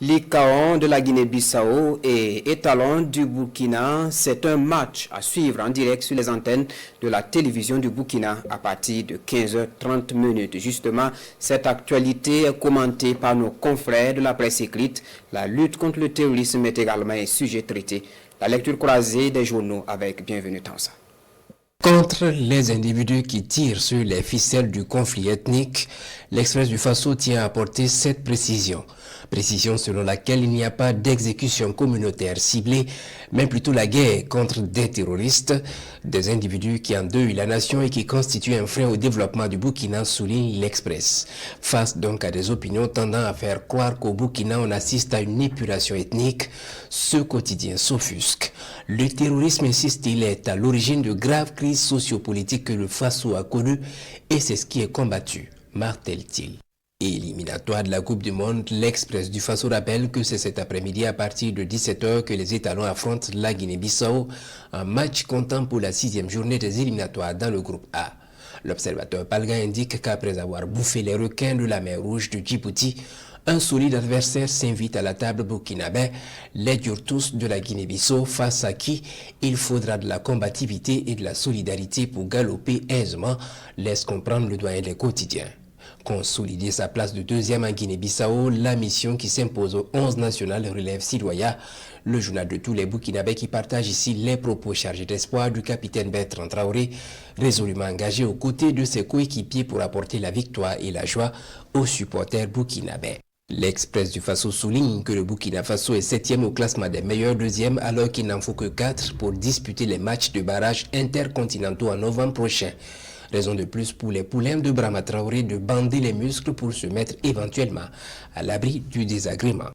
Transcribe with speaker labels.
Speaker 1: L'Ikaon de la Guinée-Bissau et Étalon du Burkina, c'est un match à suivre en direct sur les antennes de la télévision du Burkina à partir de 15h30. Justement, cette actualité est commentée par nos confrères de la presse écrite. La lutte contre le terrorisme est également un sujet traité. La lecture croisée des journaux avec Bienvenue Tansa.
Speaker 2: Contre les individus qui tirent sur les ficelles du conflit ethnique, l'Express du Faso tient à apporter cette précision. Précision selon laquelle il n'y a pas d'exécution communautaire ciblée, mais plutôt la guerre contre des terroristes, des individus qui endeuillent la nation et qui constituent un frein au développement du Burkina, souligne l'Express. Face donc à des opinions tendant à faire croire qu'au Burkina on assiste à une épuration ethnique, ce quotidien s'offusque. Le terrorisme, insiste-t-il, est à l'origine de graves crises sociopolitiques que le Faso a connues et c'est ce qui est combattu, martèle-t-il. Éliminatoire de la Coupe du Monde, l'Express du Faso rappelle que c'est cet après-midi à partir de 17h que les Étalons affrontent la Guinée-Bissau, un match comptant pour la 6e journée des éliminatoires dans le groupe A. L'observateur Palga indique qu'après avoir bouffé les requins de la mer Rouge de Djibouti, un solide adversaire s'invite à la table burkinabé, les Djurtous de la Guinée-Bissau, face à qui il faudra de la combativité et de la solidarité pour galoper aisément, laisse comprendre le doyen des quotidiens. Consolider sa place de deuxième en Guinée-Bissau, la mission qui s'impose aux 11 nationales relève Sidoya, le journal de tous les Burkinabés qui partage ici les propos chargés d'espoir du capitaine Bertrand Traoré, résolument engagé aux côtés de ses coéquipiers pour apporter la victoire et la joie aux supporters burkinabés. L'Express du Faso souligne que le Burkina Faso est 7e au classement des meilleurs deuxièmes alors qu'il n'en faut que 4 pour disputer les matchs de barrage intercontinentaux en novembre prochain. Raison de plus pour les poulains de Brahma Traoré de bander les muscles pour se mettre éventuellement à l'abri du désagrément.